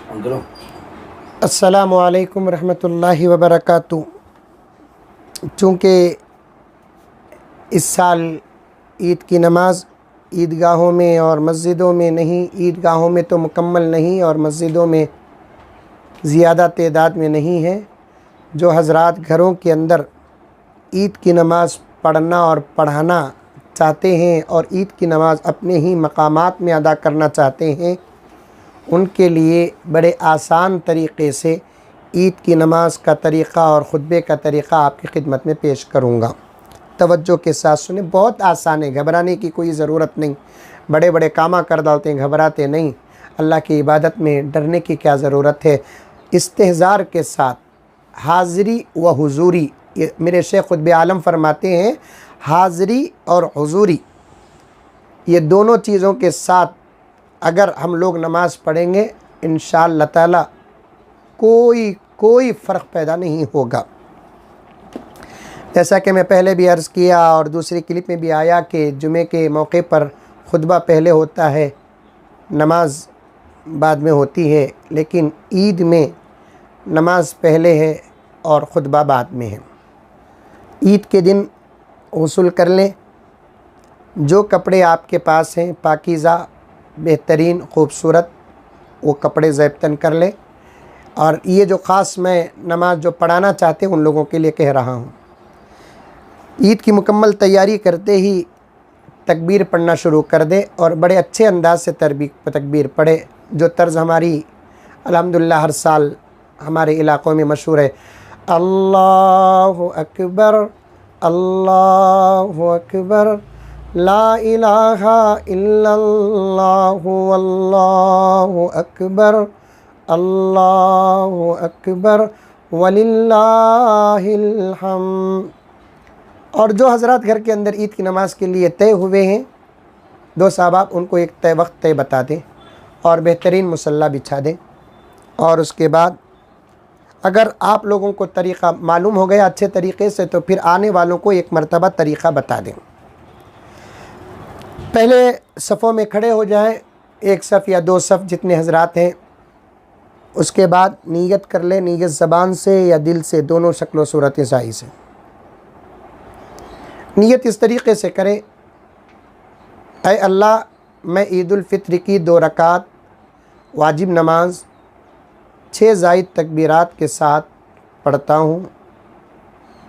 अस्सलामु अलैकुम रहमतुल्लाहि व बरकातुहू। चूँकि इस साल ईद की नमाज़ ईदगाहों में और मस्जिदों में नहीं, ईदगाहों में तो मुकम्मल नहीं और मस्जिदों में ज़्यादा तादाद में नहीं है। जो हज़रात घरों के अंदर ईद की नमाज़ पढ़ना और पढ़ाना चाहते हैं और ईद की नमाज़ अपने ही मकामात में अदा करना चाहते हैं, उनके लिए बड़े आसान तरीक़े से ईद की नमाज़ का तरीक़ा और ख़ुतबे का तरीक़ा आपकी खिदमत में पेश करूँगा। तवज्जो के साथ सुने, बहुत आसान है, घबराने की कोई ज़रूरत नहीं। बड़े बड़े कामा कर डालते हैं, घबराते नहीं। अल्लाह की इबादत में डरने की क्या ज़रूरत है। इस्तेहज़ार के साथ हाज़री व हुज़ूरी, ये मेरे शेख ख़ुतबे आलम फरमाते हैं, हाज़री और हुज़ूरी ये दोनों चीज़ों के साथ अगर हम लोग नमाज़ पढ़ेंगे इंशाअल्लाह ताला कोई फ़र्क पैदा नहीं होगा। जैसा कि मैं पहले भी अर्ज़ किया और दूसरी क्लिप में भी आया कि जुमे के मौके पर खुतबा पहले होता है, नमाज बाद में होती है, लेकिन ईद में नमाज पहले है और खुतबा बाद में है। ईद के दिन गुस्ल कर लें, जो कपड़े आपके पास हैं पाकीज़ा बेहतरीन ख़ूबसूरत, वो कपड़े ज़ेबतन कर लें। और ये जो ख़ास मैं नमाज जो पढ़ाना चाहते हैं उन लोगों के लिए कह रहा हूँ, ईद की मुकम्मल तैयारी करते ही तकबीर पढ़ना शुरू कर दे और बड़े अच्छे अंदाज से तकबीर पढ़े। जो तर्ज़ हमारी अल्हम्दुलिल्लाह हर साल हमारे इलाक़ों में मशहूर है, अल्लाहु अकबर अल्लाहु अकबर ला इलाहा इल्लल्लाहु अल्लाहु अकबर वलिल्लाहिल हम्द। और जो हज़रात घर के अंदर ईद की नमाज़ के लिए तय हुए हैं, दो साहबाब उनको एक तय वक्त तय बता दें और बेहतरीन मुसल्ला बिछा दें। और उसके बाद अगर आप लोगों को तरीक़ा मालूम हो गया अच्छे तरीक़े से, तो फिर आने वालों को एक मरतबा तरीक़ा बता दें। पहले सफ़ों में खड़े हो जाएं, एक सफ़ या दो सफ़ जितने हज़रात हैं। उसके बाद नीयत कर लें, नीयत ज़बान से या दिल से, दोनों शक्ल व सूरत सही से। नीयत इस तरीक़े से करें, ऐ अल्लाह मैं ईद उल फ़ित्र की 2 रकात वाजिब नमाज 6 ज़ायद तकबीरात के साथ पढ़ता हूँ,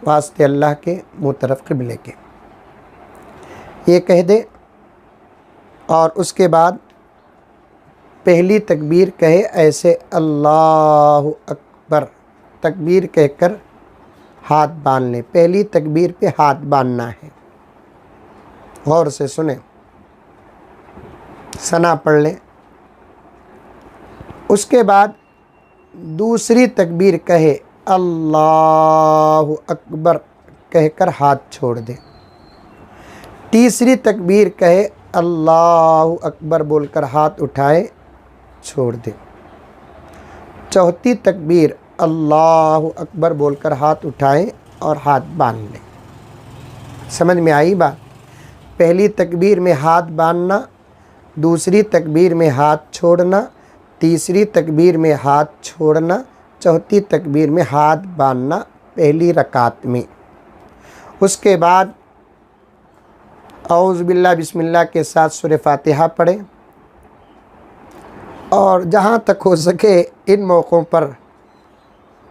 वास्ते अल्लाह के मुँह तरफ़ क़िबले के, ये कह दे। और उसके बाद पहली तकबीर कहे ऐसे अल्लाहु अकबर, तकबीर कहकर हाथ बांध लें। पहली तकबीर पे हाथ बांधना है, गौर से सुने, सना पढ़ लें। उसके बाद दूसरी तकबीर कहे अल्लाहु अकबर कहकर हाथ छोड़ दें। तीसरी तकबीर कहे अल्लाहु अकबर बोलकर हाथ उठाए छोड़ दें। चौथी तकबीर अल्लाहु अकबर बोलकर हाथ उठाएं और हाथ बांध लें। समझ में आई बात? पहली तकबीर में हाथ बांधना, दूसरी तकबीर में हाथ छोड़ना, तीसरी तकबीर में हाथ छोड़ना, चौथी तकबीर में हाथ बांधना पहली रकात में। उसके बाद औज़ु बिल्लाह बिस्मिल्लाह के साथ सूरह फातिहा पढ़ें। और जहाँ तक हो सके इन मौक़ों पर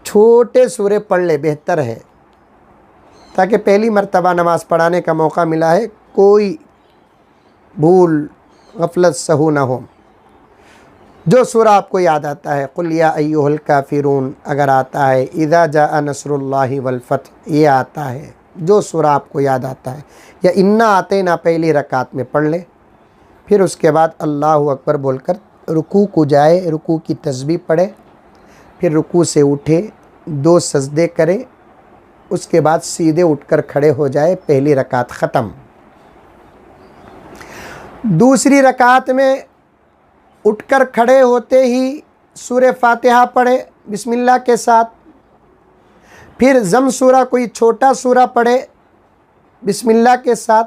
छोटे सूरे पढ़ ले, बेहतर है, ताकि पहली मर्तबा नमाज़ पढ़ाने का मौका मिला है, कोई भूल गफलत सहू ना हो। जो सूरा आपको याद आता है, कुल या अय्युहल काफ़िरून अगर आता है, इज़ा जाअ नस्रुल्लाहि वल फ़त्ह ये आता है, जो सूरा आपको याद आता है, या इन्ना आते ना पहली रकात में पढ़ ले। फिर उसके बाद अल्लाहु अकबर बोलकर रुकू को जाए, रुकू की तस्बीह पढ़े, फिर रुकू से उठे, 2 सजदे करें, उसके बाद सीधे उठकर खड़े हो जाए, पहली रकात ख़त्म। दूसरी रकात में उठकर खड़े होते ही सूरह फातिहा पढ़े बिस्मिल्लाह के साथ, फिर ज़म सूरा कोई छोटा सूरा पढ़े बिस्मिल्लाह के साथ,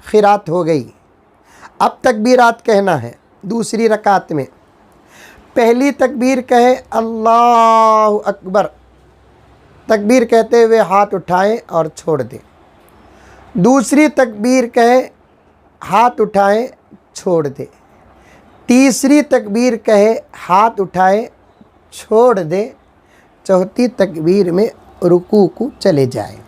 खिरात हो गई। अब तकबीरात कहना है दूसरी रकात में। पहली तकबीर कहे अल्लाहु अकबर, तकबीर कहते हुए हाथ उठाएं और छोड़ दें। दूसरी तकबीर कहे हाथ उठाएं छोड़ दें। तीसरी तकबीर कहे हाथ उठाएं छोड़ दें। चौथी तकबीर में रुकू को चले जाएं।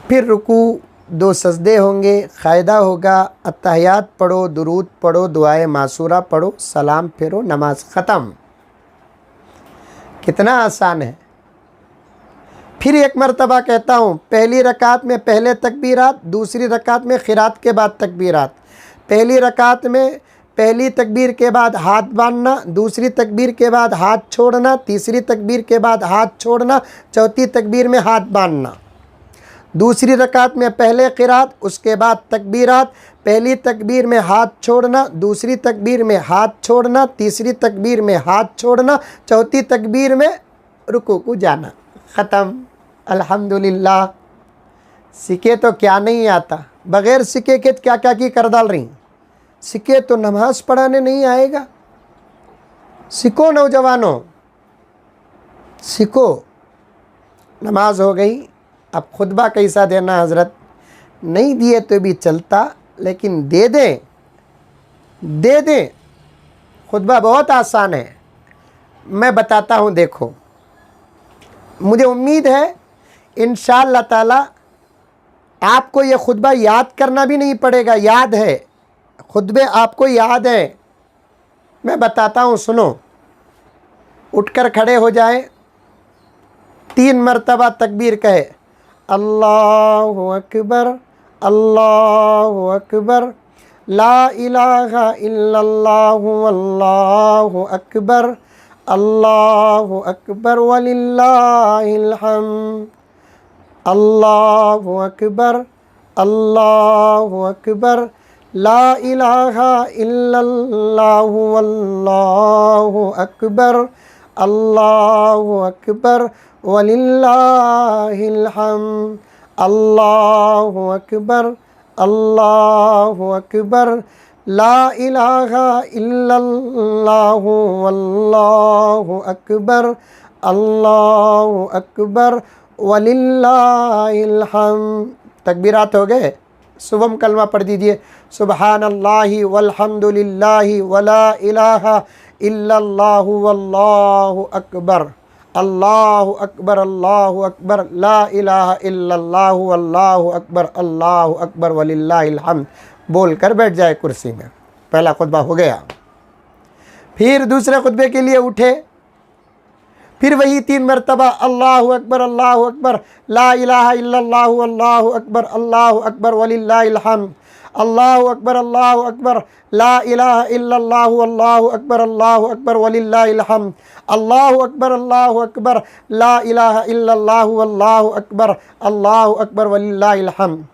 फिर रुकू 2 सजदे होंगे, क़ायदा होगा, अत्तहियात पढ़ो, दुरूद पढ़ो, दुआए मासूरा पढ़ो, सलाम फेरो, नमाज ख़त्म। कितना आसान है। फिर एक मरतबा कहता हूँ, पहली रकात में पहले तकबीरात, दूसरी रकात में क़िरात के बाद तकबीरात। पहली रकात में पहली तकबीर के बाद हाथ बांधना, दूसरी तकबीर के बाद हाथ छोड़ना, तीसरी तकबीर के बाद हाथ छोड़ना, चौथी तकबीर में हाथ बांधना। दूसरी रकात में पहले क़िरात, उसके बाद तकबीरात। पहली तकबीर में हाथ छोड़ना, दूसरी तकबीर में हाथ छोड़ना, तीसरी तकबीर में हाथ छोड़ना, चौथी तकबीर में रुकू को जाना। ख़त्म। अल्हम्दुलिल्लाह। सीखे तो क्या नहीं आता, बग़ैर सीखे के क्या क्या की कर डाल रही। सीखे तो नमाज पढ़ाने नहीं आएगा। सीखो नौजवानों, सीखो। नमाज हो गई, अब खुतबा कैसा देना हज़रत? नहीं दिए तो भी चलता, लेकिन दे दें, दे दें। खुतबा बहुत आसान है, मैं बताता हूँ। देखो, मुझे उम्मीद है इंशाअल्लाह ताला आपको ये खुतबा याद करना भी नहीं पड़ेगा। याद है, खुतबे आपको याद है। मैं बताता हूँ, सुनो। उठकर खड़े हो जाए, 3 मरतबा तकबीर कहे, अल्लाहु अकबर, अल्लाहु अकबर, ला इलाहा इल्लल्लाहु अल्लाहु अकबर, अल्लाहु अकबर वलिल्लाहिल हम्द, अल्लाहु अकबर, अल्लाहु अकबर, ला इलाहा इल्लल्लाहु अल्लाहु अकबर, अल्लाहु अकबर वलिल्लाहिल हम्द, अल्लाहु अकबर, अल्लाहु अकबर, ला इलाहा इल्लल्लाहु अल्लाहु अकबर, अल्लाहु अकबर वलिल्लाहिल हम्द। तकबीरात हो गए। सुबह कलमा पढ़ दीजिए, सुबहानल्लाहि वल्हम्दुलिल्लाहि वला इलाहा इल्लल्लाहु वल्लाहु अकबर, अल्लाहु अकबर, अल्लाहु अकबर, ला इलाहा इल्लल्लाहु अल्लाहु अकबर, अल्लाहु अकबर वलिल्लाहिल हम्द। बोल कर बैठ जाए कुर्सी में। पहला खुतबा हो गया। फिर दूसरे खुतबे के लिए उठे, फिर वही 3 मरतबा अल्लाहु अकबर, अल्लाहु अकबर, ला इलाहा इल्लल्लाहु अल्लाहु अकबर, अल्लाहु अकबर वलिल्लाहिल हम्द, अल्लाहु अकबर, अल्लाहु अकबर, ला इलाहा इल्लल्लाहु अल्लाहु अकबर, अल्लाहु अकबर वलिल्लाहिल हम्द, अल्लाहु अकबर, अल्लाहु अकबर, ला इलाहा इल्लल्लाहु अल्लाहु अकबर, अल्लाहु अकबर वलिल्लाहिल हम्द।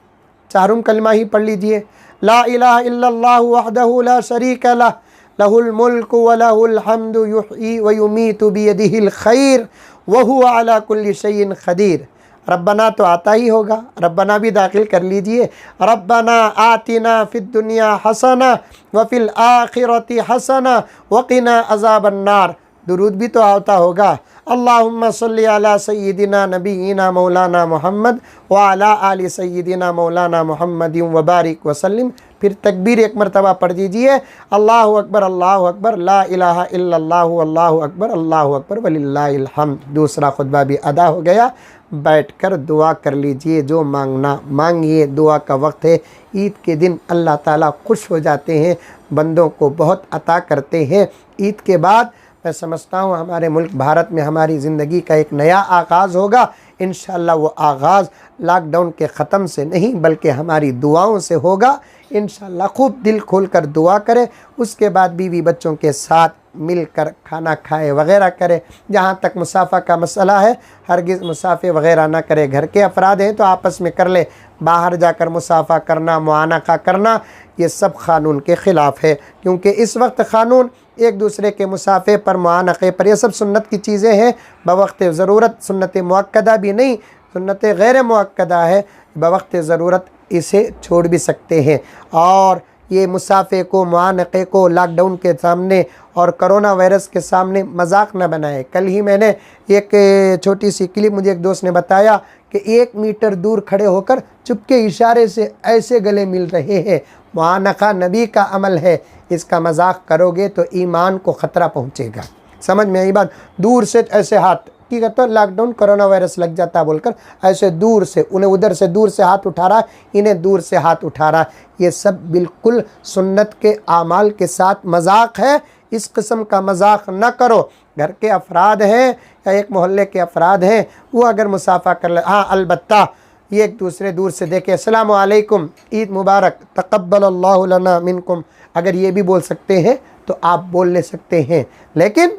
चारों कलमा ही पढ़ लीजिए। ला इलाहा इल्लल्लाहु वहदहु ला शरीका लह, लहुल मुल्कु व लहुल हम्दु युहयी व युमीतु बियदिहिल खैर व हुवा अला कुल्लि शैइन क़दीर। रब्बना तो आता ही होगा, रब्बना भी दाखिल कर लीजिए। रब्बना आतिना फिद दुनिया हसना व फिल आखिरति हसना व क़िना अज़ाबन नार। दुरूद भी तो आता होगा। अल्लाहुम्मा सल्लि अला सय्यिदिना नबीना मौलाना मोहम्मद व अला आलि सय्यिदिना मौलाना मोहम्मदिन व बारिक वसल्लम। फिर तकबीर 1 मरतबा पढ़ दीजिए, अल्लाहु अकबर, अल्लाहु अकबर, ला इलाहा इल्लल्लाहु अल्लाहु अकबर, अल्लाहु अकबर वलिल्लाहिल हम्द। दूसरा खुतबा भी अदा हो गया। बैठकर दुआ कर लीजिए, जो मांगना मांगिए। दुआ का वक्त है। ईद के दिन अल्लाह ताला खुश हो जाते हैं, बंदों को बहुत अता करते हैं। ईद के बाद मैं समझता हूँ हमारे मुल्क भारत में हमारी ज़िंदगी का एक नया आगाज़ होगा। इंशाअल्लाह वो आगाज़ लॉकडाउन के ख़त्म से नहीं बल्कि हमारी दुआओं से होगा। इंशाअल्लाह खूब दिल खोल कर दुआ करें। उसके बाद बीवी बच्चों के साथ मिलकर खाना खाए वग़ैरह करे। जहाँ तक मुसाफ़ा का मसला है, हरगिज़ मुसाफ़े वग़ैरह ना करे। घर के अफराद हैं तो आपस में कर ले। बाहर जाकर मुसाफ़ा करना, मुआनका करना, ये सब क़ानून के ख़िलाफ़ है। क्योंकि इस वक्त क़ानून एक दूसरे के मुसाफ़े पर, मुआनक़े पर, ये सब सुन्नत की चीज़ें हैं। बवक्त ज़रूरत सुन्नत मुअक्कदा भी नहीं, सुन्नत गैर मुअक्कदा है। बवक्त ज़रूरत इसे छोड़ भी सकते हैं। और ये मुसाफे को, मुआनक़े को लॉकडाउन के सामने और कोरोना वायरस के सामने मजाक न बनाए। कल ही मैंने एक छोटी सी क्लिप, मुझे एक दोस्त ने बताया कि 1 मीटर दूर खड़े होकर चुपके इशारे से ऐसे गले मिल रहे हैं। मुआनक़ा नबी का अमल है, इसका मजाक करोगे तो ईमान को ख़तरा पहुँचेगा। समझ में आई बात? दूर से ऐसे हाथ की कहते, लॉकडाउन कोरोना वायरस लग जाता बोलकर ऐसे दूर से, उन्हें उधर से दूर से हाथ उठा रहा, इन्हें दूर से हाथ उठा रहा। ये सब बिल्कुल सुन्नत के आमाल के साथ मजाक है। इस किस्म का मजाक न करो। घर के अफराद हैं या एक मोहल्ले के अफराद हैं, वो अगर मुसाफा कर ले, हाँ अलबत्ता ये एक दूसरे दूर से देखे, अस्सलामु अलैकुम, ईद मुबारक, तक़ब्बलल्लाहु लना मिनकुम, अगर ये भी बोल सकते हैं तो आप बोल ले सकते हैं, लेकिन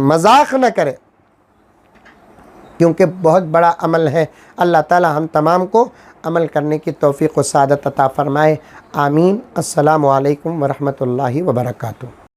मजाक न करें, क्योंकि बहुत बड़ा अमल है। अल्लाह ताला हम तमाम को अमल करने की तौफ़ीक़ व सआदत अता फ़रमाए। आमीन। अस्सलामु अलैकुम व रहमतुल्लाहि व बरकातुहू।